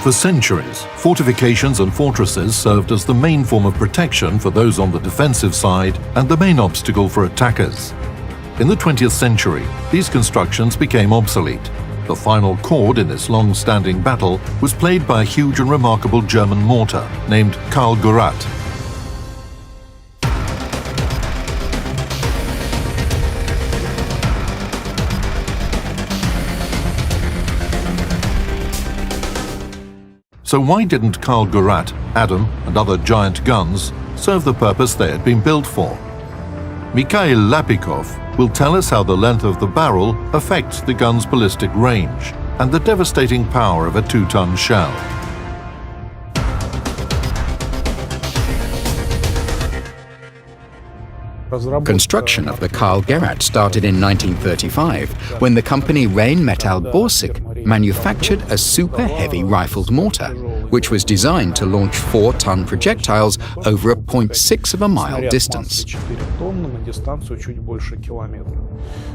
For centuries, fortifications and fortresses served as the main form of protection for those on the defensive side and the main obstacle for attackers. In the 20th century, these constructions became obsolete. The final chord in this long-standing battle was played by a huge and remarkable German mortar named Karl-Gerät. So why didn't Karl-Gerät, Adam and other giant guns serve the purpose they had been built for? Mikhail Lapikov will tell us how the length of the barrel affects the gun's ballistic range and the devastating power of a 2-ton shell. Construction of the Karl-Gerät started in 1935 when the company Rheinmetall Borsig manufactured a super-heavy rifled mortar, which was designed to launch 4-ton projectiles over a 0.6 of a mile distance.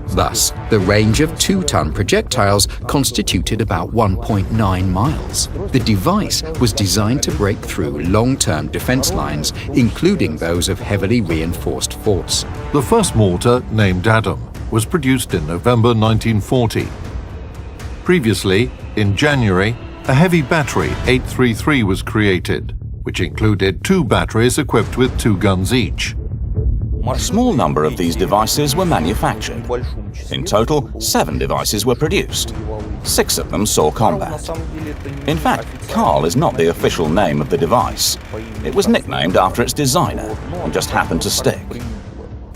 Thus, the range of 2-ton projectiles constituted about 1.9 miles. The device was designed to break through long-term defense lines, including those of heavily reinforced forts. The first mortar, named Adam, was produced in November 1940. Previously, in January, a heavy battery 833 was created, which included 2 batteries equipped with 2 guns each. A small number of these devices were manufactured. In total, 7 devices were produced. 6 of them saw combat. In fact, Karl is not the official name of the device. It was nicknamed after its designer and just happened to stick.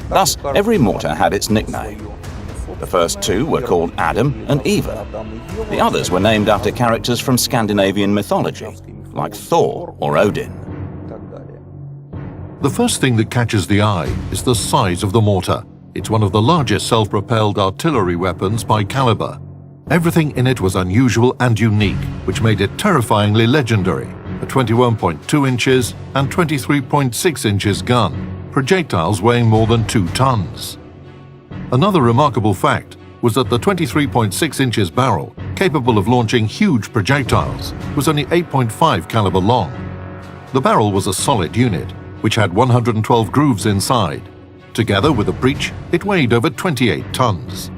Thus, every mortar had its nickname. The first 2 were called Adam and Eva. The others were named after characters from Scandinavian mythology, like Thor or Odin. The first thing that catches the eye is the size of the mortar. It's one of the largest self-propelled artillery weapons by caliber. Everything in it was unusual and unique, which made it terrifyingly legendary. A 21.2 inches and 23.6 inches gun, projectiles weighing more than 2 tons. Another remarkable fact was that the 23.6 inches barrel, capable of launching huge projectiles, was only 8.5 caliber long. The barrel was a solid unit, which had 112 grooves inside. Together with a breech, it weighed over 28 tons.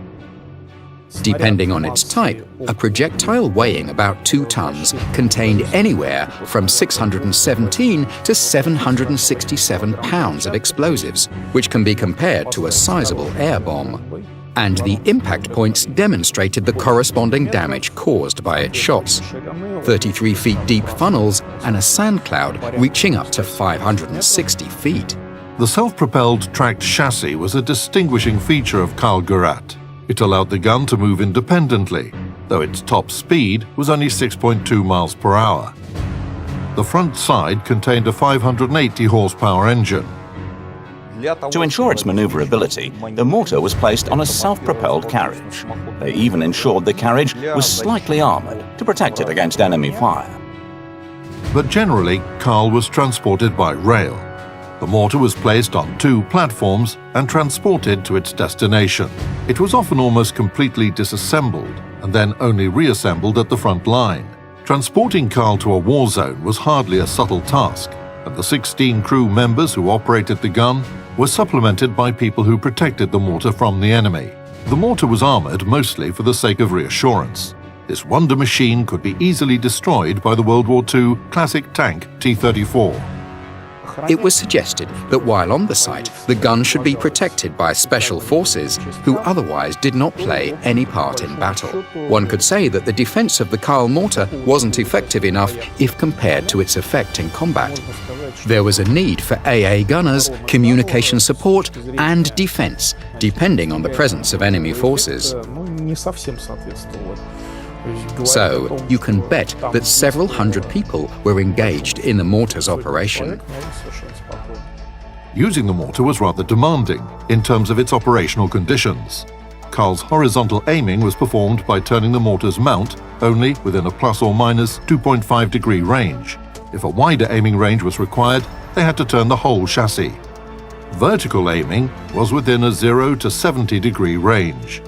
Depending on its type, a projectile weighing about 2 tons contained anywhere from 617 to 767 pounds of explosives, which can be compared to a sizable air bomb. And the impact points demonstrated the corresponding damage caused by its shots. 33 feet deep funnels and a sand cloud reaching up to 560 feet. The self-propelled tracked chassis was a distinguishing feature of Karl-Gerät. It allowed the gun to move independently, though its top speed was only 6.2 miles per hour. The front side contained a 580 horsepower engine. To ensure its maneuverability, the mortar was placed on a self-propelled carriage. They even ensured the carriage was slightly armored to protect it against enemy fire. But generally, Karl was transported by rail. The mortar was placed on 2 platforms and transported to its destination. It was often almost completely disassembled and then only reassembled at the front line. Transporting Karl to a war zone was hardly a subtle task, and the 16 crew members who operated the gun were supplemented by people who protected the mortar from the enemy. The mortar was armored mostly for the sake of reassurance. This wonder machine could be easily destroyed by the World War II classic tank T-34. It was suggested that while on the site, the gun should be protected by special forces who otherwise did not play any part in battle. One could say that the defense of the Karl mortar wasn't effective enough if compared to its effect in combat. There was a need for AA gunners, communication support, and defense, depending on the presence of enemy forces. So, you can bet that several hundred people were engaged in the mortar's operation. Using the mortar was rather demanding in terms of its operational conditions. Karl's horizontal aiming was performed by turning the mortar's mount only within a plus or minus 2.5 degree range. If a wider aiming range was required, they had to turn the whole chassis. Vertical aiming was within a 0 to 70 degree range.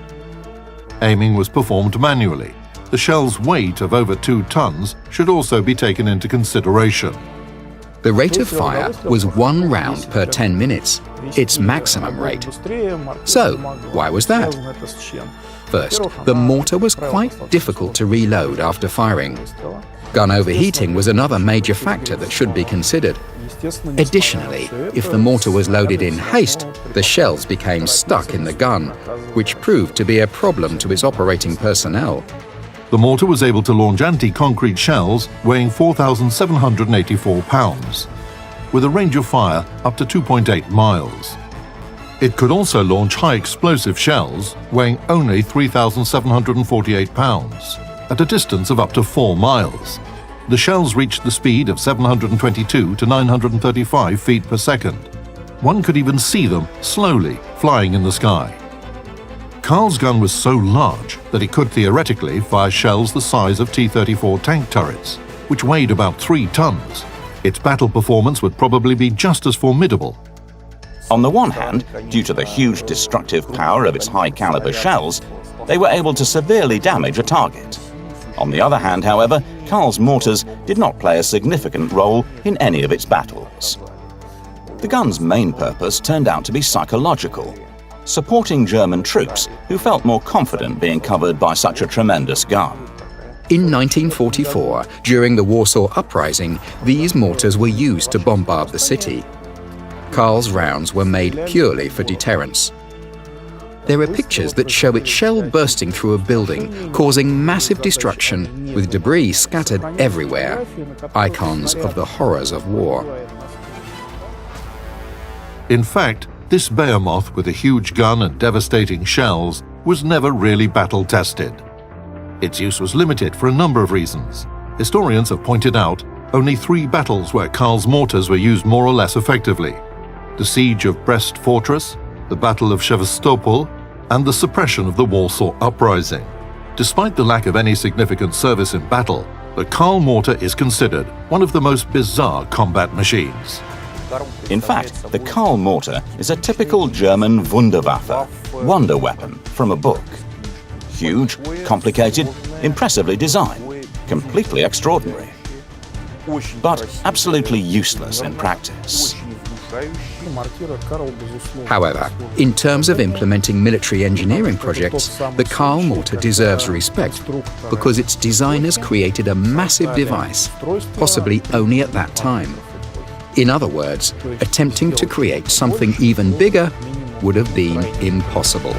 Aiming was performed manually, The shell's weight of over 2 tons should also be taken into consideration. The rate of fire was 1 round per 10 minutes, its maximum rate. So, why was that? First, the mortar was quite difficult to reload after firing. Gun overheating was another major factor that should be considered. Additionally, if the mortar was loaded in haste, the shells became stuck in the gun, which proved to be a problem to its operating personnel. The mortar was able to launch anti-concrete shells weighing 4,784 pounds, with a range of fire up to 2.8 miles. It could also launch high-explosive shells weighing only 3,748 pounds, at a distance of up to 4 miles. The shells reached the speed of 722 to 935 feet per second. One could even see them slowly flying in the sky. Karl's gun was so large that it could theoretically fire shells the size of T-34 tank turrets, which weighed about 3 tons. Its battle performance would probably be just as formidable. On the one hand, due to the huge destructive power of its high-caliber shells, they were able to severely damage a target. On the other hand, however, Karl's mortars did not play a significant role in any of its battles. The gun's main purpose turned out to be psychological, supporting German troops who felt more confident being covered by such a tremendous gun. In 1944, during the Warsaw Uprising, these mortars were used to bombard the city. Karl's rounds were made purely for deterrence. There are pictures that show its shell bursting through a building, causing massive destruction, with debris scattered everywhere, icons of the horrors of war. In fact, this behemoth with a huge gun and devastating shells was never really battle-tested. Its use was limited for a number of reasons. Historians have pointed out only 3 battles where Karl's mortars were used more or less effectively: the Siege of Brest Fortress, the Battle of Sevastopol, and the suppression of the Warsaw Uprising. Despite the lack of any significant service in battle, the Karl mortar is considered one of the most bizarre combat machines. In fact, the Karl mortar is a typical German Wunderwaffe, wonder weapon, from a book. Huge, complicated, impressively designed, completely extraordinary, but absolutely useless in practice. However, in terms of implementing military engineering projects, the Karl mortar deserves respect because its designers created a massive device, possibly only at that time. In other words, attempting to create something even bigger would have been impossible.